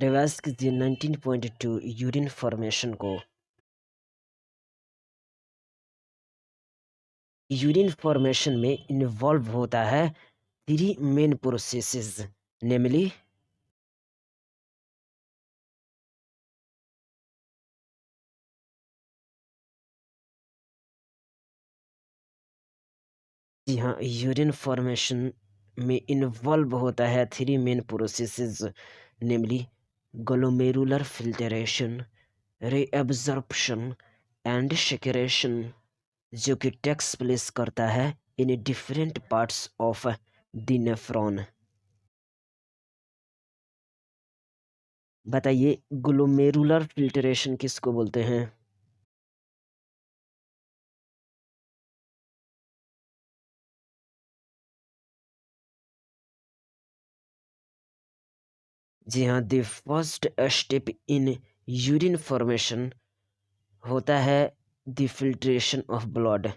Revise कीजिए 19.2 urine formation को। Urine formation में इन्वॉल्व होता है 3 मेन प्रोसेसेस, नेमली जी हाँ, यूरिन फॉर्मेशन में इन्वॉल्व होता है 3 main processes, namely glomerular filtration, reabsorption and secretion, जो कि टेक्स प्लेस करता है in different parts of the nephron. बताइए ग्लोमेरुलर फिल्टरेशन किसको बोलते हैं? जी हाँ, the first step in urine formation होता है द फिल्ट्रेशन ऑफ ब्लड,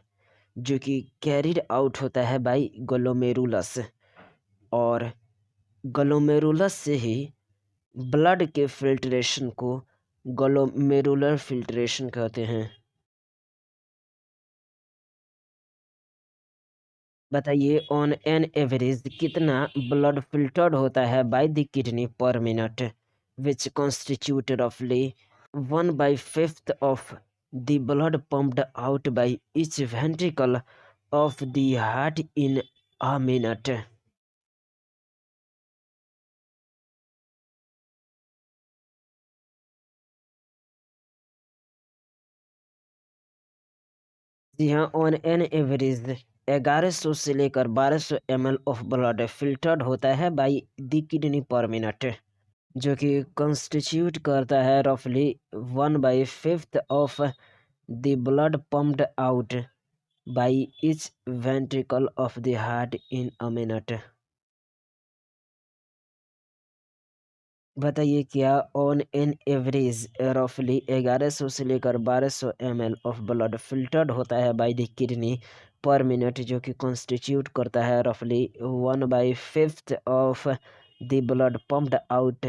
जो कि कैरिड आउट होता है बाय ग्लोमेरुलस, और ग्लोमेरुलस से ही ब्लड के फिल्ट्रेशन को ग्लोमेरुलर फिल्ट्रेशन कहते हैं। बताइए ऑन एन एवरेज कितना ब्लड फिल्टर्ड होता है by the kidney per minute, which constitute रफली 1/5 of the blood pumped out by each ventricle of the heart in a minute। जी हाँ, ऑन एन एवरेज 1100 से लेकर 1200 ml ऑफ ब्लड फिल्टर्ड होता है by the kidney per minute, जो कि constitute करता है रफली 1/5 of the blood pumped out by each ventricle of the heart in a minute. बताइए क्या ऑन एन एवरेज रफली 1100 से लेकर 1200 ml ऑफ ब्लड फिल्टर्ड होता है by the kidney per minute, जो कि कॉन्स्टिट्यूट करता है रफली 1/5 of the blood pumped out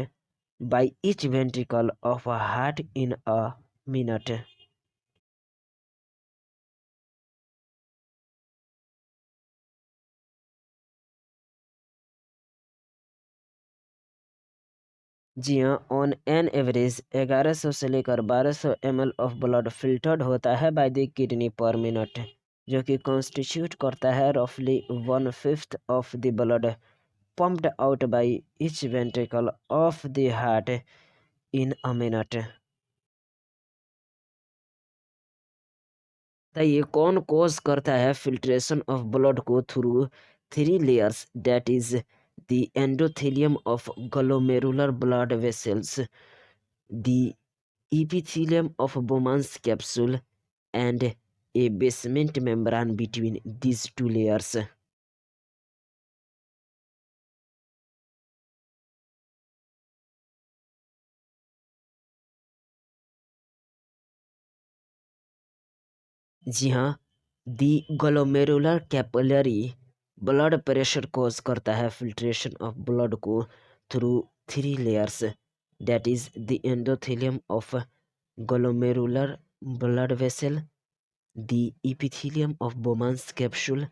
by each ventricle of heart in a minute. जी हाँ, ऑन एन एवरेज 1100 से लेकर 1200 ml ऑफ ब्लड फिल्टर्ड होता है by the kidney per minute, जो कि कॉन्स्टिट्यूट करता है रफली 1/5 of the blood pumped out by each ventricle of the heart in a minute। ये कौन कॉज करता है फिल्ट्रेशन ऑफ ब्लड को through 3 layers, that is the endothelium of glomerular blood vessels, the epithelium of Bowman's capsule, and a basement membrane between these 2 layers। जी हाँ, the glomerular capillary blood pressure cause करता है filtration of blood को through 3 layers, that is the endothelium of glomerular blood vessel, the epithelium of Bowman's capsule,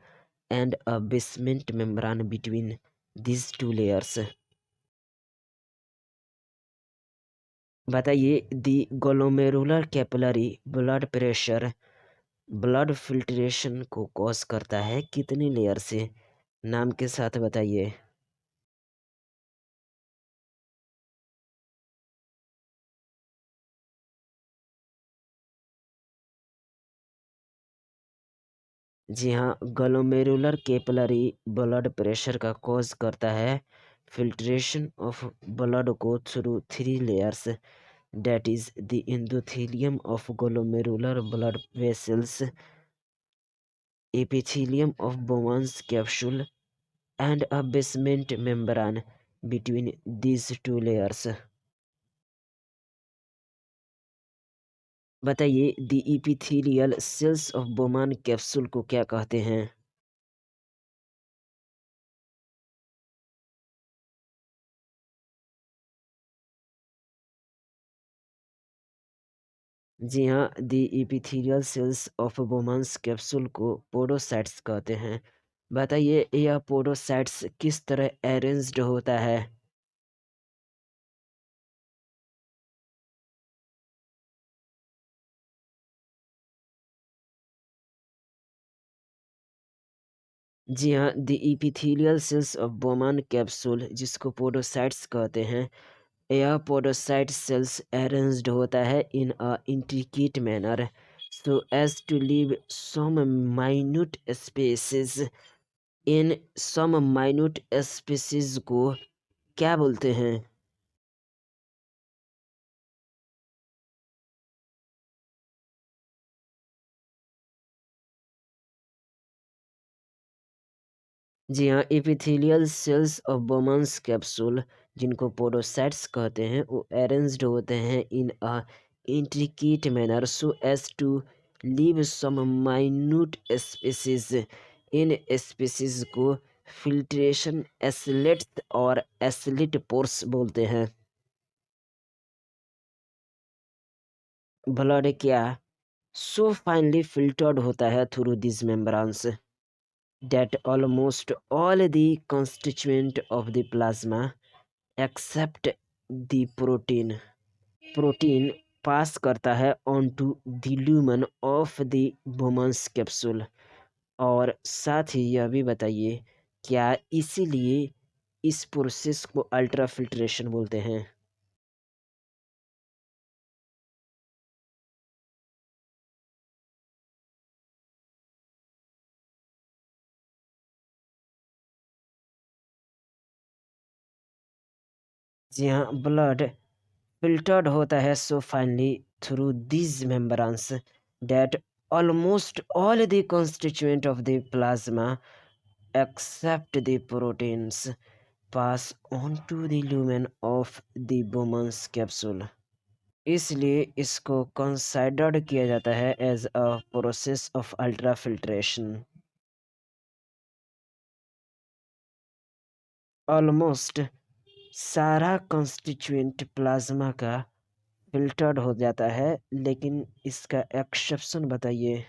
and a basement membrane between these 2 layers। बताइए the glomerular capillary blood pressure blood filtration को cause करता है कितनी layer से? नाम के साथ बताइए। जी हाँ, ग्लोमेरुलर कैपिलरी ब्लड प्रेशर का कॉज करता है फिल्ट्रेशन ऑफ ब्लड को through 3 layers, that is the endothelium of glomerular blood vessels, epithelium of Bowman's capsule, and a basement membrane between these 2 layers। बताइए the epithelial cells of Bowman capsule को क्या कहते हैं? जी हाँ, the epithelial cells of Bowman's capsule को podocytes कहते हैं। बताइए यह पोडोसाइट्स किस तरह अरेंज्ड होता है? जी हाँ, the epithelial cells of Bowman capsule जिसको पोडोसाइट्स कहते हैं, यह पोडोसाइट सेल्स अरेंज्ड होता है in a intricate manner so as to leave some minute spaces. In some minute spaces को क्या बोलते हैं? जी हाँ, epithelial cells of Bowman's capsule जिनको पोडोसाइट्स कहते हैं वो अरेंज्ड होते हैं in a intricate manner so as to leave some minute spaces. इन स्पेसीज को फिल्ट्रेशन एस्लेट्स और एस्लिट पोर्स बोलते हैं। ब्लड क्या सो फाइनली फिल्टर्ड होता है through this membranes that almost all the constituent of the plasma except the protein पास करता है onto the lumen of the Bowman's capsule। और साथ ही यह भी बताइए क्या इसीलिए इस प्रोसेस को अल्ट्रा फिल्ट्रेशन बोलते हैं? जी हाँ, ब्लड filtered होता है so finely through these membranes that almost all the constituent of the plasma except the proteins pass on to the lumen of the Bowman's capsule। इसलिए इसको कंसाइडर्ड किया जाता है as a process of ultra filtration. Almost सारा constituent plasma का filtered हो जाता है, लेकिन इसका एक्सेप्शन बताइए।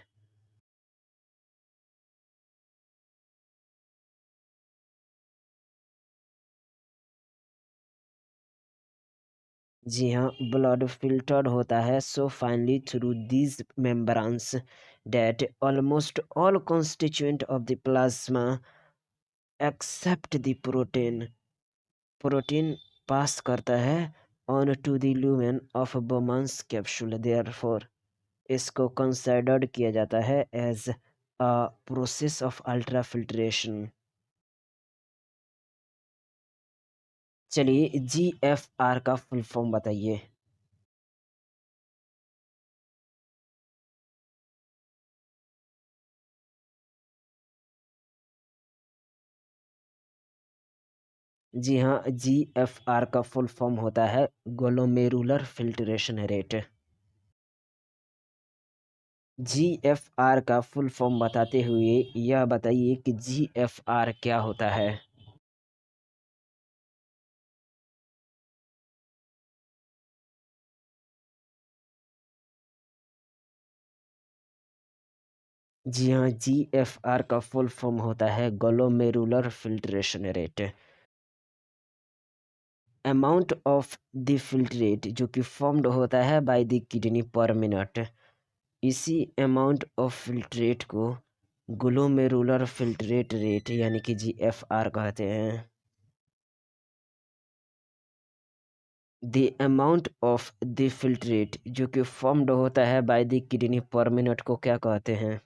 जी हाँ, ब्लड फिल्टर्ड होता है so finely through these membranes that almost all constituent of the plasma except the protein पास करता है on to the lumen of Bowman's capsule। therefore इसको कंसिडर्ड किया जाता है as a process of ultra filtration. चलिए GFR का full form बताइए। जी हाँ, GFR का फुल फॉर्म होता है ग्लोमेरुलर फिल्ट्रेशन रेट। GFR का फुल फॉर्म बताते हुए यह बताइए कि GFR क्या होता है? जी हाँ, GFR का फुल फॉर्म होता है glomerular filtration rate. Amount of the filtrate जो कि फॉर्म्ड होता है by the kidney per minute. इसी अमाउंट ऑफ फिल्ट्रेट को ग्लोमेरुलर फिल्ट्रेट रेट यानी कि GFR कहते हैं। The amount of the filtrate जो कि फॉर्म्ड होता है by the kidney per minute को क्या कहते हैं?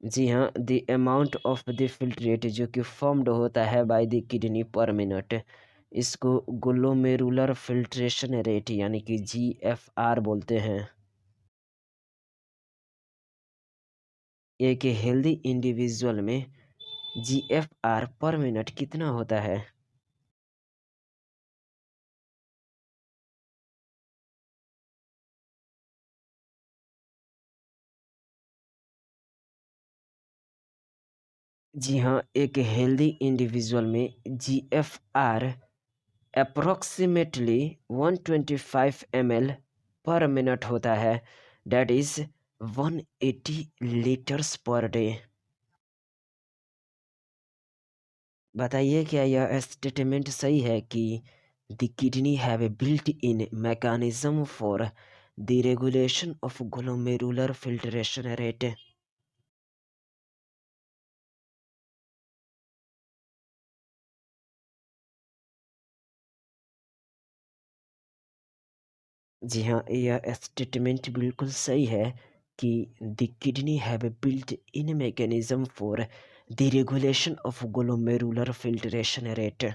जी हाँ, the amount of the filtrate जो कि फॉर्म्ड होता है by the kidney per minute इसको ग्लोमेरुलर फिल्ट्रेशन रेट यानी कि GFR बोलते हैं। एक हेल्दी इंडिविजुअल में GFR पर मिनट कितना होता है? जी हाँ, एक हेल्दी इंडिविजुअल में GFR approximately 125 ml per minute होता है, दैट इज 180 लीटर्स पर डे। बताइए क्या यह स्टेटमेंट सही है कि the kidney have a built in mechanism for the regulation of glomerular filtration rate? जी हाँ, यह स्टेटमेंट बिल्कुल सही है कि the kidney have built in mechanism for the regulation of glomerular filtration rate.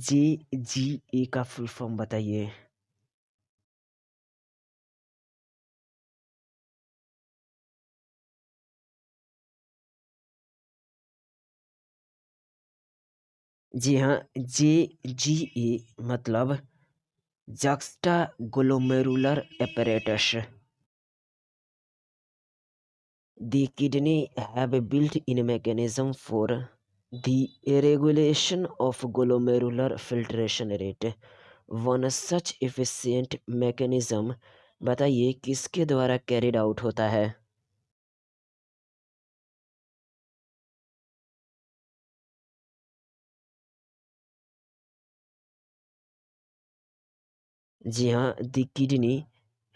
J G A का full form बताइए। जी हाँ, जे जी ए मतलब juxta glomerular apparatus. The kidney have built-in mechanism for the regulation of glomerular filtration rate. One such efficient mechanism बताइए किसके द्वारा carried out होता है? जी हाँ, the kidney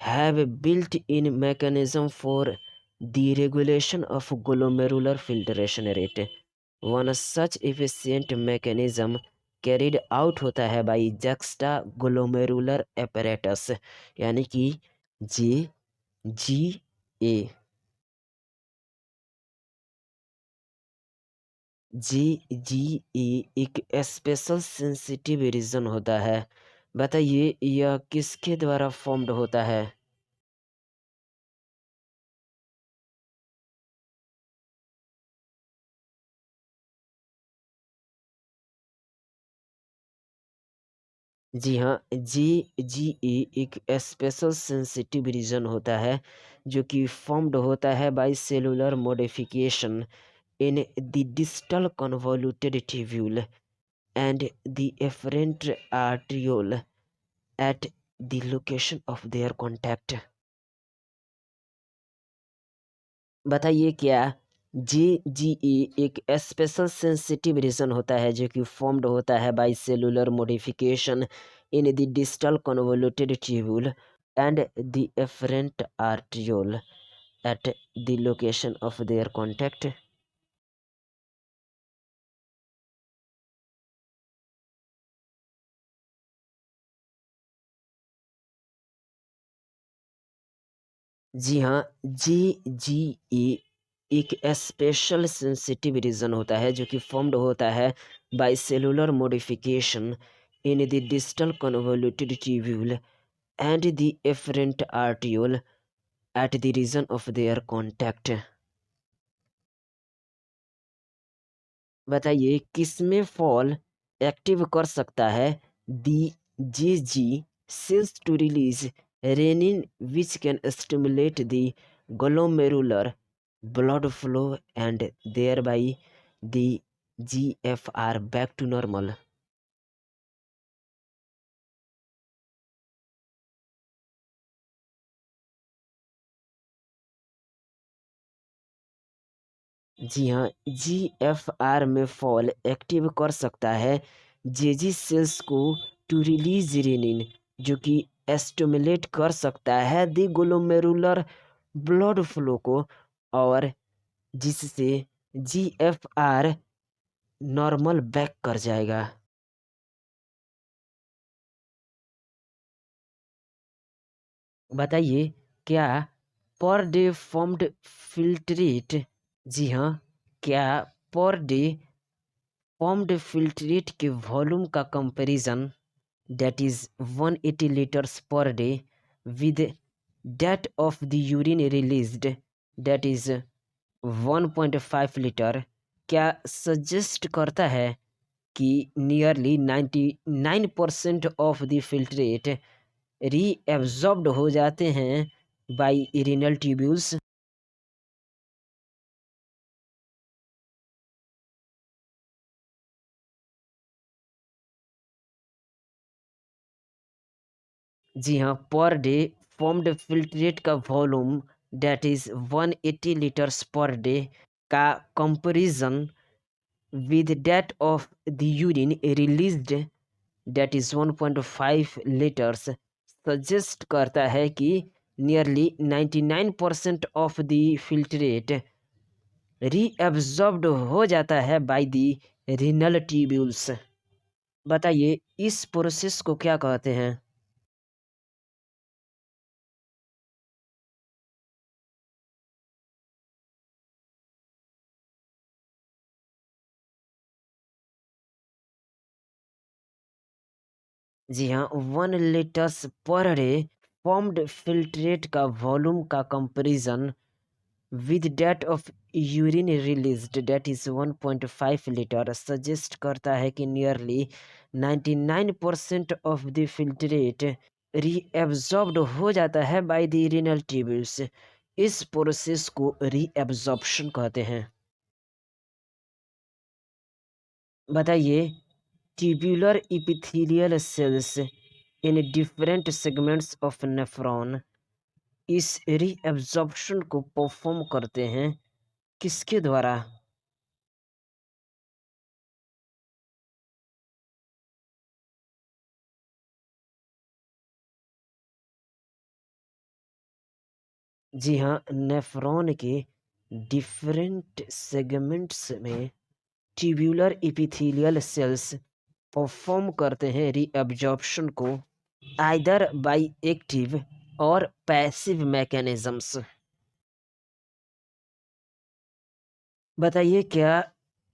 have a built-in mechanism for the regulation of glomerular filtration rate. One such efficient mechanism carried out होता है by juxta glomerular apparatus, यानी कि जे जी ए। जी जी ए एक स्पेशल सेंसिटिव रीजन होता है। बताइए यह किसके द्वारा फॉर्म्ड होता है? जी हाँ, जी एक स्पेशल सेंसिटिव रीजन होता है जो कि फॉर्म्ड होता है by cellular modification in the distal convoluted tubule and the efferent arteriole at the location of their contact. बताइए क्या जी एक स्पेशल सेंसिटिव रीजन होता है जो कि फॉर्म्ड होता है by cellular modification in the distal convoluted tubule and the efferent arteriole at the location of their contact. जी हाँ, जी एक स्पेशल सेंसिटिव रीजन होता है जो कि फॉर्म्ड होता है by cellular modification in the distal convoluted tubule and the afferent arteriole at the region of their contact. बताइए किसमें फॉल एक्टिव कर सकता है the J G cells to release renin which can stimulate the glomerular blood flow and thereby the GFR back to normal। जी हाँ, GFR में fall active कर सकता है जेजी सेल्स को टू रिलीज रेनिन जो कि एस्टिमुलेट कर सकता है दी ग्लोमेरुलर ब्लड फ्लो को और जिससे GFR नॉर्मल बैक कर जाएगा। बताइए क्या पर डे फॉर्म्ड फिल्ट्रेट? जी हाँ, क्या पर डे फॉर्म्ड फिल्ट्रेट के वॉल्यूम का comparison that is 180 liters per day with that of the urine released that is 1.5 liter क्या सजेस्ट करता है कि nearly 99% of the filtrate reabsorbed हो जाते हैं बाय इरिनल ट्यूब्यूल्स? जी हाँ, पर डे फॉर्म्ड फिल्ट्रेट का वॉल्यूम दैट इज 180 लीटर्स पर डे का comparison with that of the urine released that is 1.5 litres suggest करता है कि nearly 99% of the filtrate reabsorbed हो जाता है बाय द रीनल ट्यूब्यूल्स। बताइए इस प्रोसेस को क्या कहते हैं? जी हाँ, 1 लीटर्स पर डे फॉर्म्ड फिल्ट्रेट का वॉल्यूम का comparison with that of urine released that is 1.5 litre suggest करता है कि nearly 99% of the filtrate reabsorbed हो जाता है बाय द रीनल ट्यूब्यूल्स। इस प्रोसेस को रीएब्सॉर्प्शन कहते हैं। बताइए tubular epithelial cells in different segments of nephron इस रीअब्जॉर्प्शन को परफॉर्म करते हैं किसके द्वारा? जी हाँ, नेफ्रॉन के डिफरेंट सेगमेंट्स में ट्यूब्यूलर इपिथेलियल सेल्स परफॉर्म करते हैं रीअब्जॉर्प्शन को आइदर बाय एक्टिव और पैसिव मैकेनिज्म्स। बताइए क्या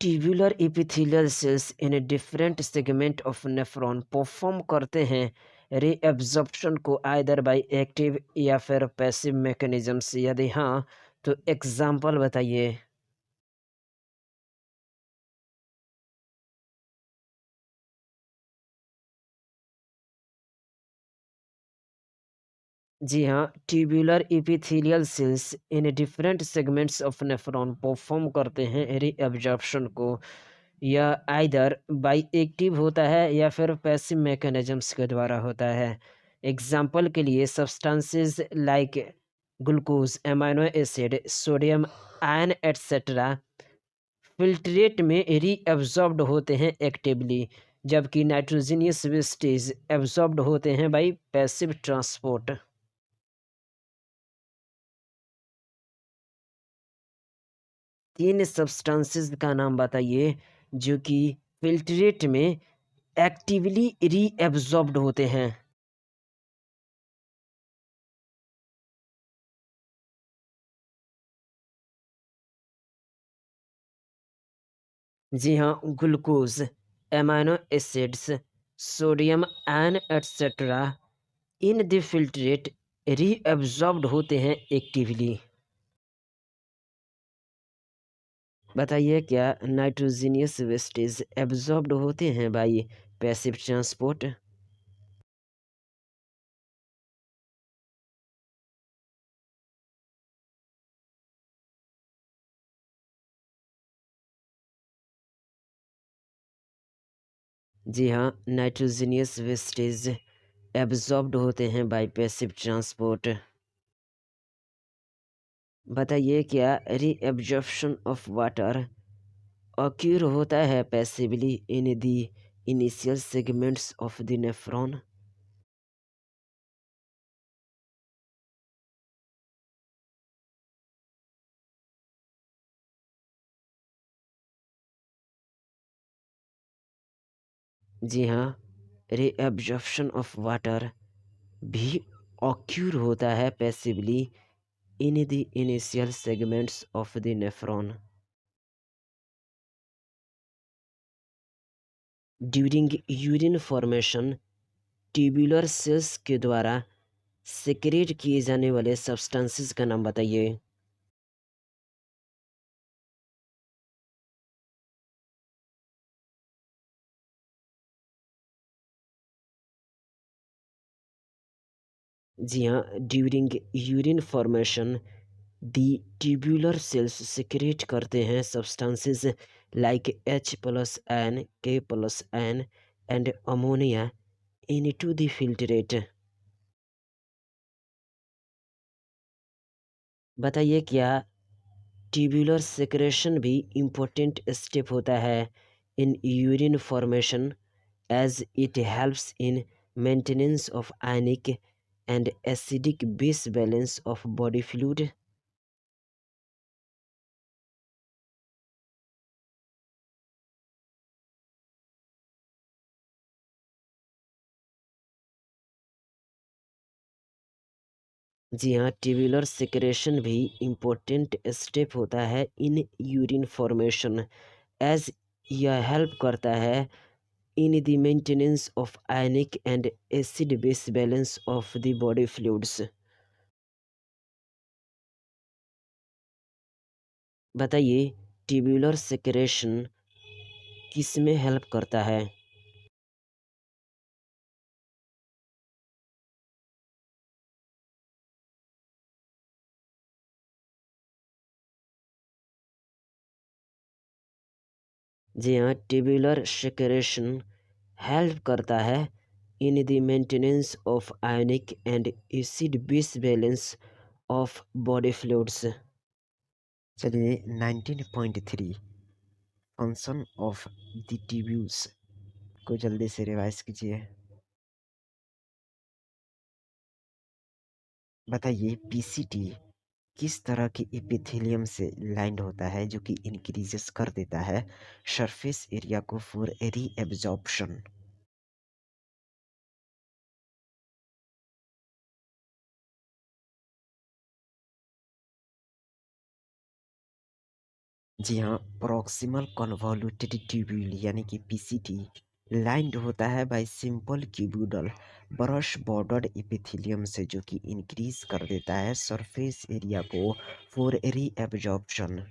tubular epithelial cells in different segment of nephron perform करते हैं रीअब्जॉर्प्शन को आइदर बाय एक्टिव या फिर पैसिव मैकेनिज्म्स? यदि हाँ तो एग्जाम्पल बताइए। जी हाँ, tubular epithelial cells in different segments of nephron perform करते हैं रीअब्जॉर्प्शन को, यह आइदर बाई एक्टिव होता है या फिर पैसिव मैकेनिज्म्स के द्वारा होता है। एग्जाम्पल के लिए substances like glucose, amino acid, sodium ion etcetera filtrate में रीअब्जॉर्ब्ड होते हैं एक्टिवली, जबकि नाइट्रोजनियस वेस्टेज एब्जॉर्ब्ड होते हैं बाई पैसिव ट्रांसपोर्ट। तीन सब्सटेंसेस का नाम बताइए जो कि फिल्ट्रेट में एक्टिवली रीअब्जॉर्ब्ड होते हैं। जी हाँ, glucose, amino acids, sodium ion etcetera in the filtrate reabsorbed होते हैं एक्टिवली। बताइए क्या नाइट्रोजनियस वेस्टेज एब्जॉर्ब्ड होते हैं बाई पैसिव ट्रांसपोर्ट? जी हाँ, नाइट्रोजनियस वेस्टेज एब्जॉर्ब्ड होते हैं बाई पैसिव ट्रांसपोर्ट। बताइए क्या रीअब्जॉर्प्शन ऑफ वाटर occur होता है passively in the initial segments of the nephron? जी हाँ, रीअब्जॉर्प्शन ऑफ वाटर भी occur होता है passively in the initial segments of the nephron. During urine formation tubular cells के द्वारा सेक्रेट किए जाने वाले सब्सटेंसेस का नाम बताइए। जी हाँ, ड्यूरिंग यूरिन फॉर्मेशन दी ट्यूबुलर सेल्स सेक्रेट करते हैं substances like H+N, K+N and ammonia into the filtrate. बताइए क्या ट्यूबुलर सेक्रेशन भी इम्पोर्टेंट स्टेप होता है in urine formation as it helps in maintenance of ionic and acidic base balance of body fluid। जी हाँ, tubular secretion भी important step होता है in urine formation as यह हेल्प करता है इन the maintenance of ionic and acid base balance of the body fluids. बताइए tubular secretion किस में हेल्प करता है? जी हाँ, ट्यूबुलर सेक्रेशन हेल्प करता है इन the maintenance of ionic and acid base balance of body fluids. चलिए 19.3 फंक्शन ऑफ द ट्यूब्यूल्स को जल्दी से रिवाइज कीजिए। बताइए पीसीटी किस तरह के एपिथेलियम से लाइंड होता है जो कि इंक्रीजेस कर देता है सरफेस एरिया को फॉर री एब्जॉर्प्शन। जी हाँ, प्रॉक्सिमल कन्वोल्यूटेड ट्यूब्यूल यानी कि पीसीटी लाइंड होता है by simple cuboidal brush bordered epithelium से जो कि इंक्रीज कर देता है सरफेस एरिया को फॉर री एब्जॉर्प्शन।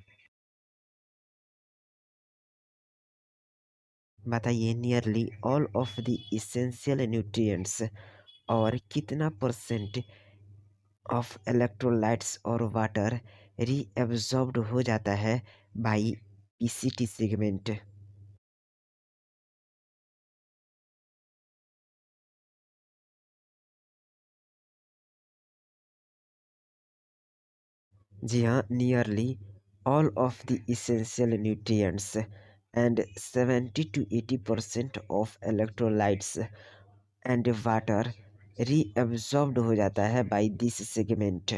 बताइए nearly all of the essential nutrients और कितना परसेंट ऑफ इलेक्ट्रोलाइट्स और वाटर रीअब्सॉर्ब्ड हो जाता है बाय पीसीटी सेगमेंट। जी हाँ, nearly all of the essential nutrients and 70 to 80% of electrolytes and water reabsorbed हो जाता है by this segment.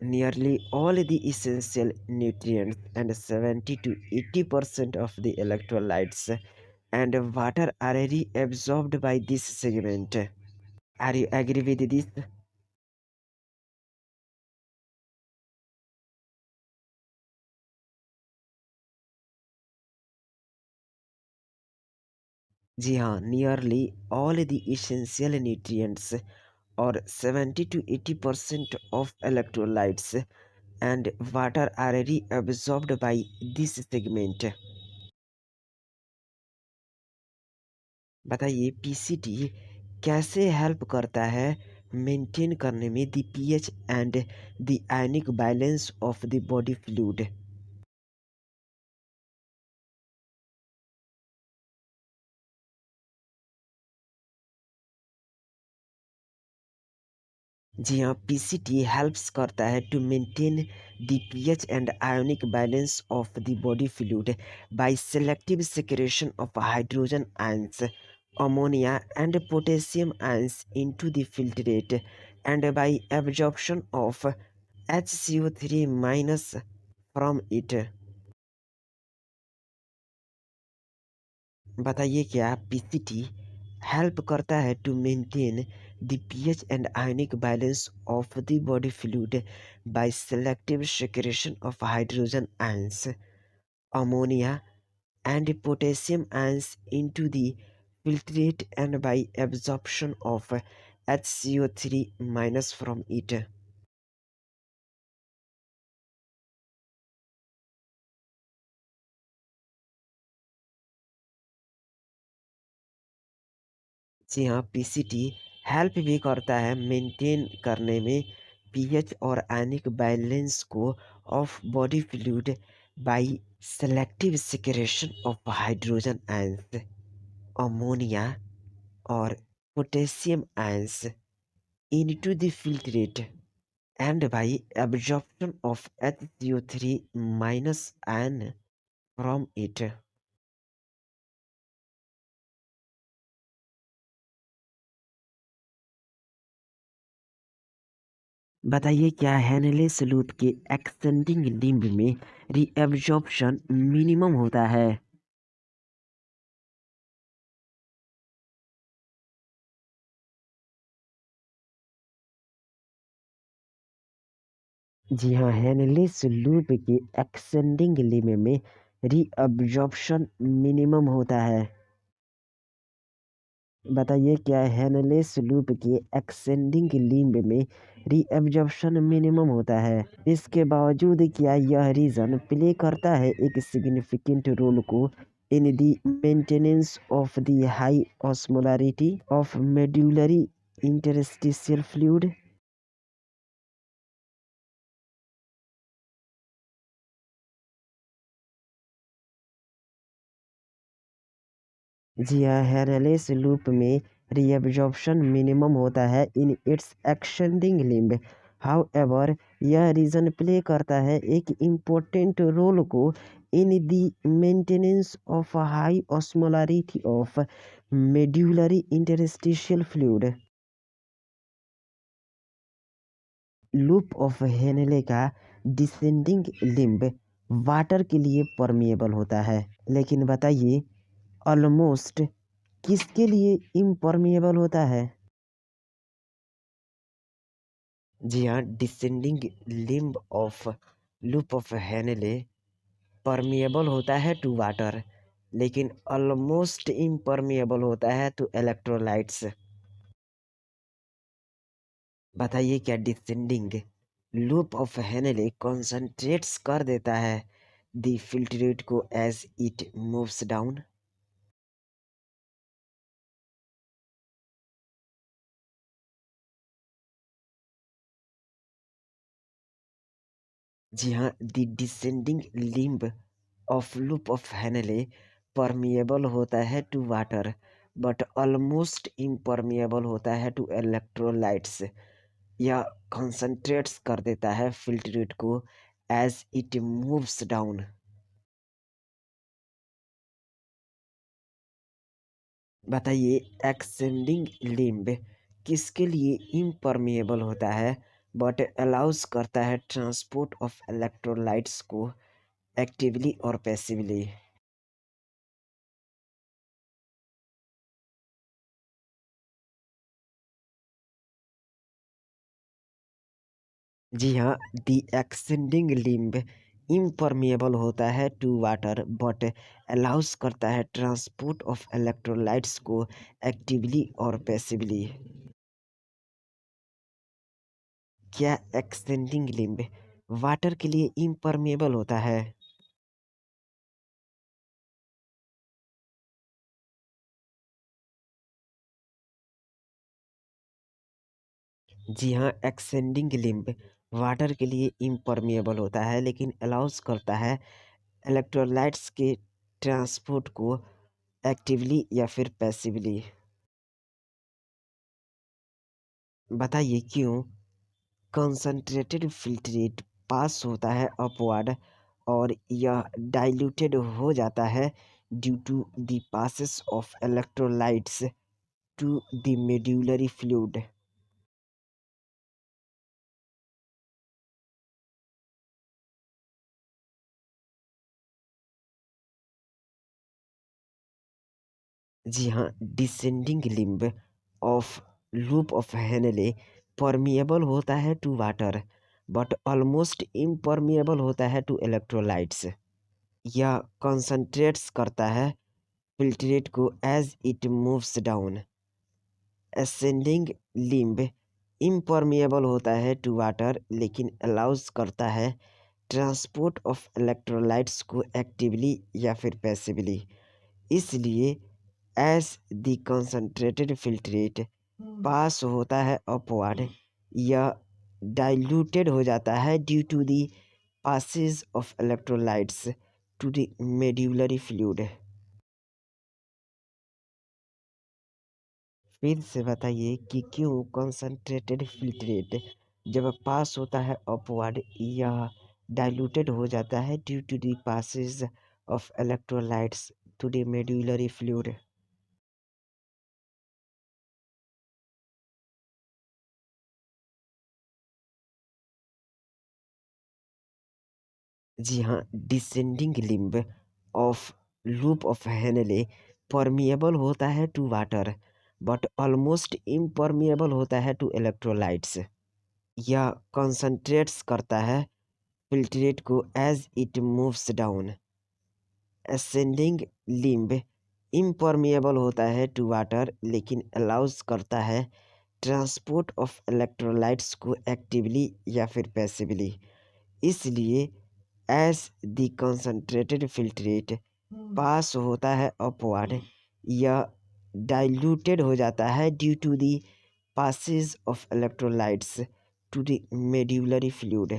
Nearly all the essential nutrients and 70 to 80% of the electrolytes and water are reabsorbed by this segment. Are you agree with this? जी हाँ, nearly all the essential nutrients और 70 to 80% of electrolytes and water are reabsorbed by this segment। बताइए PCT कैसे help करता है maintain करने में the pH and the ionic balance of the body fluid. जी हाँ, पीसीटी हेल्प्स करता है to maintain the pH and ionic balance of the body fluid by selective secretion of hydrogen ions ammonia and potassium ions into the filtrate and by absorption of HCO3 minus from it. बताइए क्या PCT help करता है to maintain the pH and ionic balance of the body fluid by selective secretion of hydrogen ions ammonia and potassium ions into the filtrate and by absorption of HCO3 minus from it। जी हाँ, PCT help भी करता है maintain करने में pH और ionic balance को of body fluid by selective secretion of hydrogen ions ammonia और potassium ions into the filtrate. and by absorption of HCO3 minus ion from it। बताइए क्या हेनले लूप के एक्सटेंडिंग लिम्ब में reabsorption minimum होता है। जी हाँ, हेनलेस लूप के एक्सटेंडिंग लिम्ब में रीअब्जॉर्प्शन मिनिमम होता है। बताइए क्या हेनलेस लूप के एक्सटेंडिंग लिम्ब में रीअब्जॉर्प्शन मिनिमम होता है। इसके बावजूद क्या यह रीजन प्ले करता है एक सिग्निफिकेंट रोल को in the maintenance of the high osmolarity of medullary interstitial fluid. जी हाँ, हेनलेस लूप में रीअब्जॉर्प्शन मिनिमम होता है in its extending limb. However यह रीजन प्ले करता है एक इम्पोर्टेंट रोल को in the maintenance of high osmolarity of medullary interstitial fluid. Loop of Henle का डिसेंडिंग लिम्ब वाटर के लिए परमिएबल होता है, लेकिन बताइए ऑलमोस्ट किसके लिए इम्परमिएबल होता है। जी हाँ, descending limb of loop of Henle permeable होता है टू वाटर, लेकिन ऑलमोस्ट इम्परमिएबल होता है टू इलेक्ट्रोलाइट्स। बताइए क्या descending loop of Henle concentrates कर देता है द फिल्ट्रेट को एज इट मूव्स डाउन। जी हाँ, the descending limb of loop of Henle permeable होता है to water but almost impermeable होता है टू इलेक्ट्रोलाइट्स। यह कॉन्सेंट्रेट्स कर देता है फिल्ट्रेट को एज इट मूव्स डाउन। बताइए एक्सटेंडिंग लिम्ब किसके लिए इम्परमिएबल होता है बट अलाउज करता है ट्रांसपोर्ट ऑफ इलेक्ट्रोलाइट्स को एक्टिवली और पैसिवली। जी हाँ, द एक्सटेंडिंग लिम्ब इम्परमिएबल होता है टू वाटर बट अलाउज करता है ट्रांसपोर्ट ऑफ इलेक्ट्रोलाइट्स को एक्टिवली और पैसिवली। क्या एक्सटेंडिंग लिम्ब वाटर के लिए इम्परमिएबल होता है। जी हाँ, एक्सटेंडिंग लिम्ब वाटर के लिए इम्परमिएबल होता है लेकिन अलाउज करता है इलेक्ट्रोलाइट्स के ट्रांसपोर्ट को एक्टिवली या फिर पैसिवली। बताइए क्यों कंसंट्रेटेड फिल्ट्रेट पास होता है अपवर्ड और यह डाइल्यूटेड हो जाता है due to the passes of electrolytes to the medullary fluid. जी हाँ, descending limb of loop of Henle permeable होता है to water but almost impermeable होता है टू इलेक्ट्रोलाइट्स। यह कंसंट्रेट्स करता है फिल्ट्रेट को as it moves down. Ascending limb impermeable होता है टू वाटर लेकिन अलाउज करता है ट्रांसपोर्ट ऑफ इलेक्ट्रोलाइट्स को एक्टिवली या फिर पैसिवली। इसलिए as the concentrated filtrate pass होता है अपवर्ड या डाइल्यूटेड हो जाता है due to the passage of electrolytes to the medullary fluid. फिर से बताइए कि क्यों कंसंट्रेटेड फिल्ट्रेट जब पास होता है अपवर्ड, यह डाइल्यूटेड हो जाता है due to the passage of electrolytes to the medullary fluid. जी हाँ, descending limb of loop of Henle permeable होता है to water but almost impermeable होता है टू इलेक्ट्रोलाइट्स। यह कंसंट्रेट्स करता है फिल्ट्रेट को as it moves down. Ascending limb impermeable होता है टू वाटर लेकिन अलाउज करता है ट्रांसपोर्ट ऑफ इलेक्ट्रोलाइट्स को एक्टिवली या फिर पैसिवली। इसलिए as the concentrated filtrate pass होता है अपवर्ड, यह डाइल्यूटेड हो जाता है due to the passage of electrolytes to the medullary fluid.